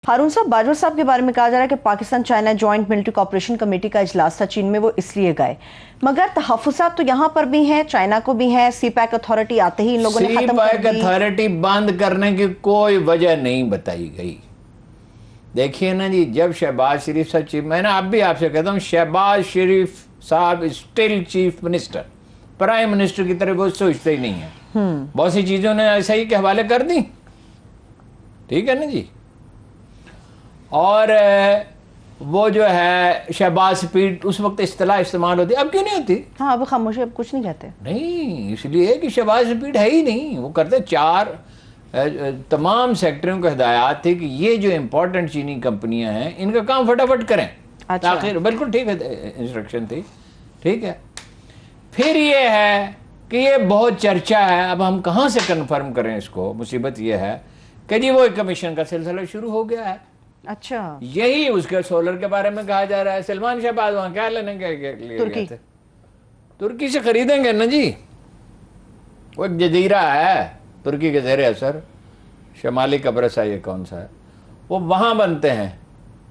ہارون صاحب، باجوہ صاحب کے بارے میں کہا جا رہا ہے کہ Pakistan China joint military cooperation committee کا اجلاس تھا چین میں، وہ اس لیے گئے، مگر تحفظات تو یہاں پر بھی ہیں، چائنا کو بھی ہے۔ سی پیک اتھارٹی آتے ہی ان لوگوں نے ختم کر دی۔ سی پیک اتھارٹی بند کرنے کی کوئی وجہ نہیں بتائی گئی۔ دیکھیے نا جی، جب شہباز شریف صاحب چیف، میں نے اب بھی آپ سے کہتا ہوں، شہباز شریف صاحب still chief minister, prime minister کی طرف وہ سوچتے ہی نہیں ہیں۔ بہت سی چیزوں نے ایسا ہی کے حوالے کر دی، ٹھیک ہے نا جی۔ اور وہ جو ہے شہباز سپیڈ، اس وقت اصطلاح استعمال ہوتی، اب کیوں نہیں ہوتی؟ ہاں، اب خاموشی، اب کچھ نہیں کہتے۔ نہیں، اس لیے کہ شہباز سپیڈ ہے ہی نہیں۔ وہ کرتے تمام سیکٹریوں کو ہدایات تھی کہ یہ جو امپورٹنٹ چینی کمپنیاں ہیں ان کا کام فٹافٹ کریں، تاخیر، بالکل ٹھیک ہے، انسٹرکشن تھی، ٹھیک ہے۔ پھر یہ ہے کہ یہ بہت چرچا ہے، اب ہم کہاں سے کنفرم کریں اس کو؟ مصیبت یہ ہے کہ جی وہ کمیشن کا سلسلہ شروع ہو گیا ہے۔ اچھا، یہی اس کے سولر کے بارے میں کہا جا رہا ہے۔ سلمان شہباز وہاں کیا لینے گئے تھے؟ ترکی سے خریدیں گے نا جی۔ وہ ایک جزیرہ ہے ترکی کے زیر اثر، شمالی قبرصہ، یہ کون سا ہے، وہ وہاں بنتے ہیں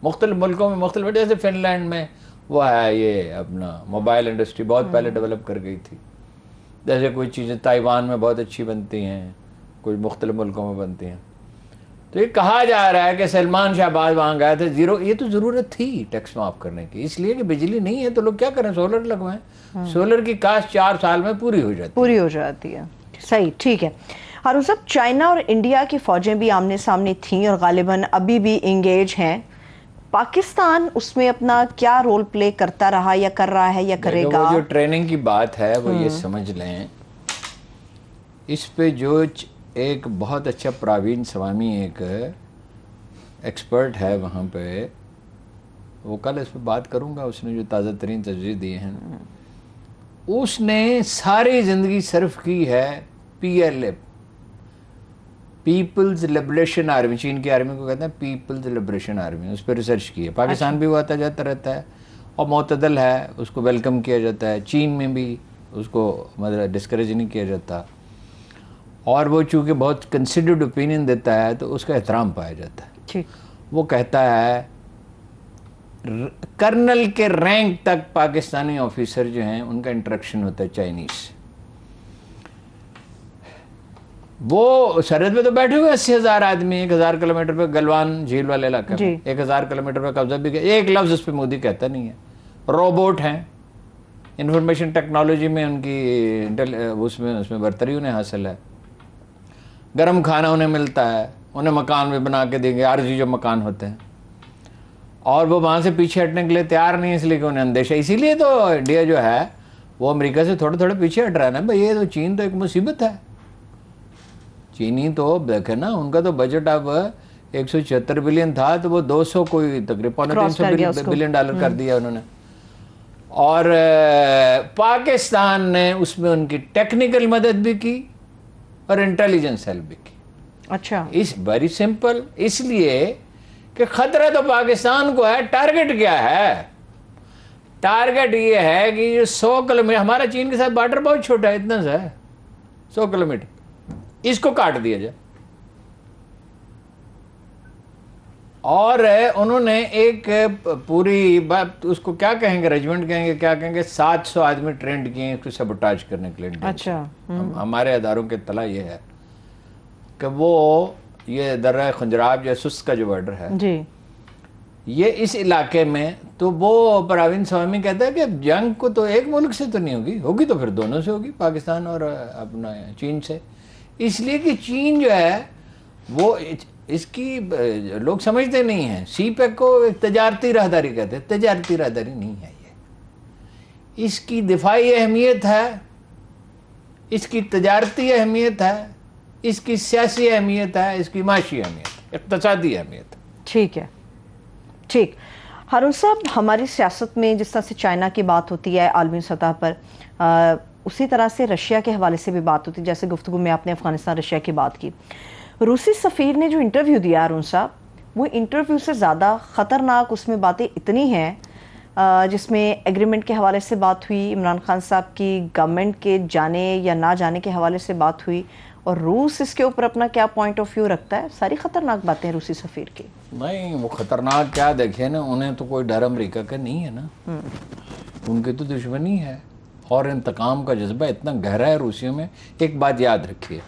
مختلف ملکوں میں، مختلف، جیسے فن لینڈ میں وہ ہے یہ اپنا موبائل انڈسٹری بہت پہلے ڈیولپ کر گئی تھی، جیسے کوئی چیزیں تائیوان میں بہت اچھی بنتی ہیں، کوئی مختلف ملکوں میں بنتی ہیں۔ تو یہ کہا جا رہا ہے کہ سلمان شہباز وہاں گئے تھے، یہ تو ضرورت تھی ٹیکس معاف کرنے کی، اس لیے کہ بجلی نہیں ہے تو لوگ کیا کریں، سولر لگوائیں۔ سولر کی کاسٹ 4 سال میں پوری ہو جاتی ہے۔ صحیح، ٹھیک ہے۔ ہارون صاحب، چائنا اور انڈیا کی فوجیں بھی آمنے سامنے تھیں اور غالباً ابھی بھی انگیج ہیں۔ پاکستان اس میں اپنا کیا رول پلے کرتا رہا یا کر رہا ہے یا کرے گا؟ وہ جو ٹریننگ کی بات ہے وہ یہ سمجھ لیں، اس پہ جو ایک بہت اچھا پراوین سوامی ایک ایکسپرٹ ہے وہاں پہ، وہ کل اس پہ بات کروں گا، اس نے جو تازہ ترین تجزیے دیے ہیں، اس نے ساری زندگی صرف کی ہے PLA، پیپلز لبریشن آرمی، چین کی آرمی کو کہتے ہیں پیپلز لبریشن آرمی، اس پہ ریسرچ کی ہے۔ پاکستان بھی وہ آتا جاتا رہتا ہے اور معتدل ہے، اس کو ویلکم کیا جاتا ہے، چین میں بھی اس کو مطلب ڈسکریج نہیں کیا جاتا، اور وہ چونکہ بہت کنسیڈرڈ اوپینین دیتا ہے تو اس کا احترام پایا جاتا ہے۔ وہ کہتا ہے کرنل کے رینک تک پاکستانی آفیسر جو ہیں ان کا انٹریکشن ہوتا ہے چائنیز سے۔ وہ سرحد پہ تو بیٹھے ہوئے 80,000 آدمی، 1,000 کلومیٹر پہ گلوان جھیل والے علاقے میں 1,000 کلومیٹر پہ قبضہ بھی، ایک لفظ اس پہ مودی کہتا نہیں ہے۔ روبوٹ ہیں، انفارمیشن ٹیکنالوجی میں ان کی اس میں برتری انہیں حاصل ہے، گرم کھانا انہیں ملتا ہے، انہیں مکان بھی بنا کے دیں گے، عارضی جو مکان ہوتے ہیں، اور وہ وہاں سے پیچھے ہٹنے کے لیے تیار نہیں، اس لیے کہ انہیں اندیشہ، اسی لیے تو انڈیا جو ہے وہ امریکہ سے تھوڑے تھوڑے پیچھے ہٹ رہا ہے نا بھائی۔ یہ تو چین تو ایک مصیبت ہے، چینی تو دیکھیں نا، ان کا تو بجٹ اب 176 بلین تھا تو وہ 200 کوئی تقریباً $300 بلین کر دیا انہوں نے، اور پاکستان نے اس میں ان کی ٹیکنیکل مدد بھی کی اور انٹیلیجنس ہیلپ بھی کی۔ اچھا، اس ویری سمپل، اس لیے کہ خطرہ تو پاکستان کو ہے۔ ٹارگٹ کیا ہے؟ ٹارگٹ یہ ہے کہ 100 کلومیٹر، ہمارا چین کے ساتھ بارڈر بہت چھوٹا ہے، اتنا سا ہے 100 کلومیٹر، اس کو کاٹ دیا جائے۔ اور انہوں نے ایک پوری بات، اس کو کیا کہیں گے، ریجمنٹ کہیں گے، کیا کہیں گے، 700 آدمی ٹرینڈ کیے ہیں اس کو سبوٹاج کرنے کے لیے۔ اچھا، ہمارے اداروں کے اطلاع یہ ہے کہ وہ یہ درہ خنجراب یا سست کا جو بارڈر ہے جی، یہ اس علاقے میں، تو وہ پراوین سوامی کہتا ہے کہ جنگ کو تو ایک ملک سے تو نہیں ہوگی تو پھر دونوں سے ہوگی، پاکستان اور اپنا چین سے، اس لیے کہ چین جو ہے وہ اس کی لوگ سمجھتے نہیں ہیں، سی پیک کو ایک تجارتی راہداری کہتے ہیں، تجارتی راہداری نہیں ہے یہ، اس کی دفاعی اہمیت ہے، اس کی تجارتی اہمیت ہے، اس کی سیاسی اہمیت ہے، اس کی معاشی اہمیت، اقتصادی اہمیت۔ ٹھیک ہے، ٹھیک۔ ہارون صاحب، ہماری سیاست میں جس طرح سے چائنا کی بات ہوتی ہے عالمی سطح پر، اسی طرح سے رشیا کے حوالے سے بھی بات ہوتی ہے، جیسے گفتگو میں آپ نے افغانستان رشیا کی بات کی۔ روسی سفیر نے جو انٹرویو دیا ہارون صاحب، وہ انٹرویو سے زیادہ خطرناک اس میں باتیں اتنی ہیں، جس میں ایگریمنٹ کے حوالے سے بات ہوئی، عمران خان صاحب کی گورنمنٹ کے جانے یا نہ جانے کے حوالے سے بات ہوئی، اور روس اس کے اوپر اپنا کیا پوائنٹ آف ویو رکھتا ہے؟ ساری خطرناک باتیں روسی سفیر کی. نہیں وہ خطرناک کیا، دیکھیں نا انہیں تو کوئی ڈر امریکہ کا نہیں ہے نا، ان کی تو دشمنی ہے اور انتقام کا جذبہ اتنا گہرا ہے روسیوں میں. ایک بات یاد رکھیے،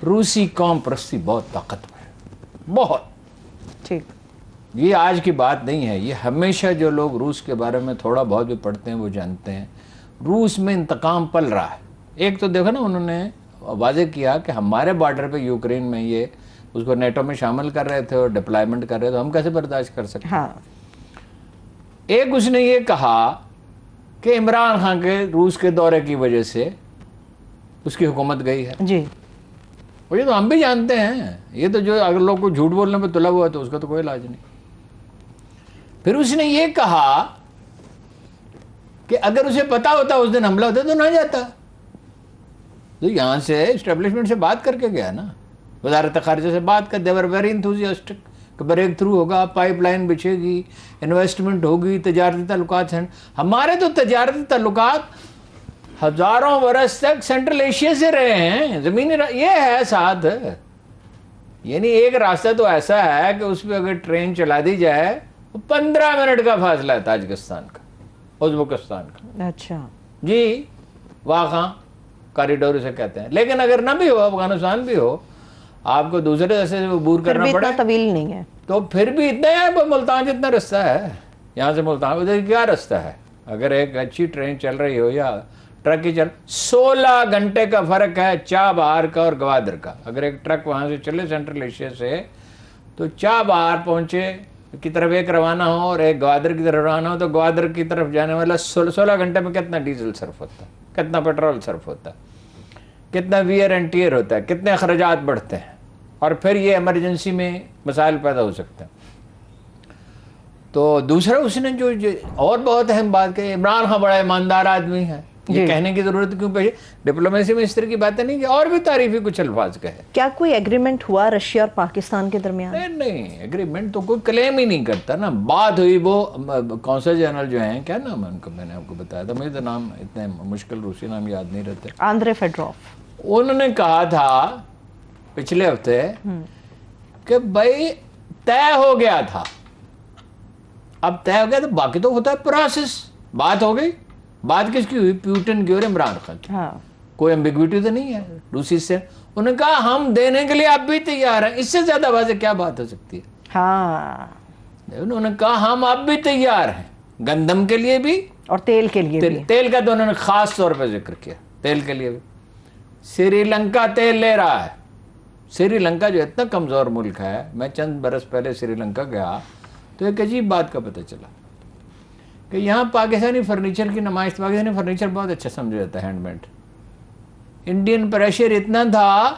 روسی قوم پرستی بہت طاقتور ہے، بہت. ٹھیک، یہ آج کی بات نہیں ہے، یہ ہمیشہ جو لوگ روس کے بارے میں تھوڑا بہت بھی پڑھتے ہیں وہ جانتے ہیں روس میں انتقام پل رہا ہے. ایک تو دیکھو نا انہوں نے واضح کیا کہ ہمارے بارڈر پہ یوکرین میں یہ اس کو نیٹو میں شامل کر رہے تھے اور ڈپلائمنٹ کر رہے تھے، ہم کیسے برداشت کر سکتے ہیں؟ ہاں. ایک اس نے یہ کہا کہ عمران خان کے روس کے دورے کی وجہ سے اس کی حکومت گئی ہے. جی، اور یہ تو ہم بھی جانتے ہیں، یہ تو جو اگر لوگ کو جھوٹ بولنے پہ تلا ہوا ہے تو اس کا تو کوئی علاج نہیں. پھر اس نے یہ کہا کہ اگر اسے پتا ہوتا اس دن حملہ ہوتا تو نہ جاتا. تو یہاں سے اسٹیبلشمنٹ سے بات کر کے گیا نا، وزارت خارجہ سے بات کر، دیور ویری انتھوزیاسٹک کہ بریک تھرو ہوگا، پائپ لائن بچھے گی، انویسٹمنٹ ہوگی، تجارتی تعلقات ہیں. ہمارے تو تجارتی تعلقات ہزاروں برس تک سینٹرل ایشیا سے رہے ہیں، زمینی یہ ہے ساتھ. یعنی ایک راستہ تو ایسا ہے کہ اس پہ اگر ٹرین چلا دی جائے 15 منٹ کا فاصلہ ہے تاجکستان کا، ازبکستان کا. اچھا جی، واقعا کاریڈور اسے کہتے ہیں. لیکن اگر نہ بھی ہو، افغانستان بھی ہو، آپ کو دوسرے راستے سے عبور کرنا پڑے اتنا طویل نہیں ہے تو پھر بھی اتنا ہے. ملتان جتنا رستہ ہے یہاں سے ملتان، ادھر کیا رستہ ہے؟ اگر ایک اچھی ٹرین چل رہی ہو یا ٹرک ہی 16 گھنٹے کا فرق ہے چابہار کا اور گوادر کا. اگر ایک ٹرک وہاں سے چلے سینٹرل ایشیا سے تو چابہار پہنچے کی طرف ایک روانہ ہو اور ایک گوادر کی طرف روانہ ہو تو گوادر کی طرف جانے والا 16 گھنٹے میں کتنا ڈیزل صرف ہوتا ہے، کتنا پیٹرول صرف ہوتا ہے، کتنا ویئر اینڈ ٹیئر ہوتا ہے، کتنے اخراجات بڑھتے ہیں، اور پھر یہ ایمرجنسی میں مسائل پیدا ہو سکتے ہیں. تو دوسرا اس نے جو اور بہت اہم بات کہ عمران خان بڑا ایماندار آدمی ہے، یہ کہنے کی ضرورت کیوں پڑی؟ ڈپلومیسی میں اس طرح کی باتیں نہیں کہ اور بھی تعریفی کچھ الفاظ کہے. کیا کوئی ایگریمنٹ ہوا رشیا اور پاکستان کے درمیان؟ نہیں ایگریمنٹ تو کوئی کلیم ہی نہیں کرتا نا. بات ہوئی وہ کونسل جنرل جو ہیں، کیا نام ہے ان کا، میں نے آپ کو بتایا تھا، مجھے تو نام اتنے مشکل روسی نام یاد نہیں رہتے. Andre Fedorov. انہوں نے کہا تھا پچھلے ہفتے کہ بھائی طے ہو گیا تھا، اب طے ہو گیا تو باقی تو ہوتا ہے پروسیس. بات ہو گئی، بات کس کی ہوئی؟ پیوٹن کی اور عمران خان کی. کوئی ایمبیگوٹی تو نہیں ہے روسی سے. انہوں نے کہا ہم دینے کے لیے اب بھی تیار ہیں، اس سے زیادہ واضح کیا بات ہو سکتی ہے؟ ہاں، انہوں نے کہا ہم اب بھی تیار ہیں، گندم کے لیے بھی اور تیل کے لیے بھی. تیل کا تو انہوں نے خاص طور پہ ذکر کیا، تیل کے لیے بھی. سری لنکا تیل لے رہا ہے. سری لنکا جو اتنا کمزور ملک ہے، میں چند برس پہلے سری لنکا گیا تو ایک عجیب بات کا پتہ چلا کہ یہاں پاکستانی فرنیچر کی نمائش، پاکستانی فرنیچر بہت اچھا سمجھا جاتا ہے، ہینڈ میڈ. انڈین پریشر اتنا تھا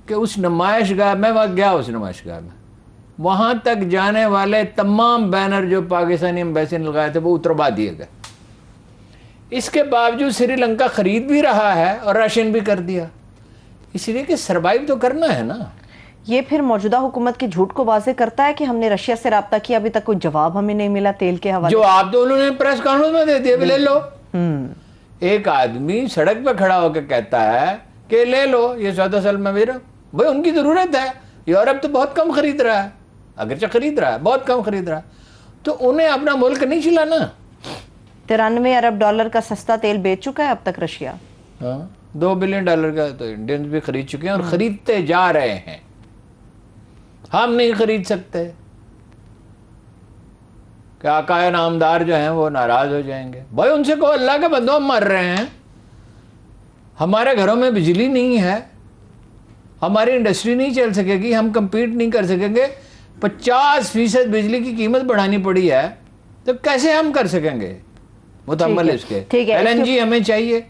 کہ اس نمائش گاہ میں وہاں گیا، اس نمائش گاہ میں وہاں تک جانے والے تمام بینر جو پاکستانی ایمبیسی نے لگائے تھے وہ اتروا دیے گئے. اس کے باوجود سری لنکا خرید بھی رہا ہے اور راشن بھی کر دیا، اس لیے کہ سروائیو تو کرنا ہے نا. یہ پھر موجودہ حکومت کے جھوٹ کو واضح کرتا ہے کہ ہم نے رشیا سے رابطہ کیا، ابھی تک کوئی جواب ہمیں نہیں ملا تیل کے حوالے. جو آپ تو انہوں نے پریس کانفرنس میں دے دیا، لے لو. ایک آدمی سڑک پہ کھڑا ہو کے کہتا ہے کہ لے لو یہ 14 سال میں میرا، بھائی ان کی ضرورت ہے. یورپ تو بہت کم خرید رہا ہے، اگرچہ خرید رہا ہے، بہت کم خرید رہا ہے، تو انہیں اپنا ملک نہیں چلانا. 93 ارب ڈالر کا سستا تیل بیچ چکا ہے اب تک رشیا. 2 بلین ڈالر کا تو انڈینز بھی خرید چکے ہیں اور خریدتے جا رہے ہیں. ہم نہیں خرید سکتے کہ آقائے نامدار جو ہیں وہ ناراض ہو جائیں گے. بھائی ان سے کہو اللہ کے بندوں ہم مر رہے ہیں، ہمارے گھروں میں بجلی نہیں ہے، ہماری انڈسٹری نہیں چل سکے گی، ہم کمپیٹ نہیں کر سکیں گے، 50% بجلی کی قیمت بڑھانی پڑی ہے، تو کیسے ہم کر سکیں گے متحمل اس کے؟ ایل این جی ہمیں چاہیے.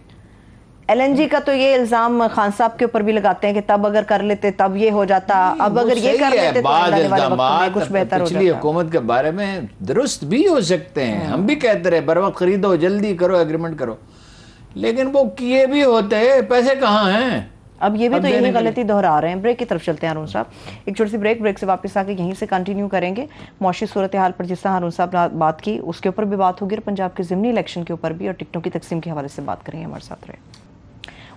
ایل این جی کا تو یہ الزام خان صاحب کے اوپر بھی لگاتے ہیں کہ تب اگر کر لیتے تب یہ ہو جاتا، اب اگر یہ کر لیتے تو بعض آنے والے وقت میں الزامات کچھ بہتر ہو پچھلی جاتا. حکومت کے بارے میں درست بھی ہو سکتے ہیں، ہم بھی کہتے رہے بر وقت خریدو، جلدی کرو، ایگریمنٹ کرو، لیکن وہ کیے بھی ہوتے، پیسے کہاں ہیں؟ اب یہ بھی تو یہی غلطی دہرا رہے ہیں. بریک کی طرف چلتے ہیں ہارون صاحب، ایک چھوٹی سی بریک سے واپس آ کے یہیں سے کنٹینیو کریں گے. معاشی صورتحال پر جس طرح ہارون صاحب نے بات کی اس کے اوپر بھی بات ہوگی، اور پنجاب کے ضمنی الیکشن کے اوپر بھی، اور ٹکٹوں کی تقسیم کے حوالے سے بات کریں گے. ہمارے ساتھ رہے.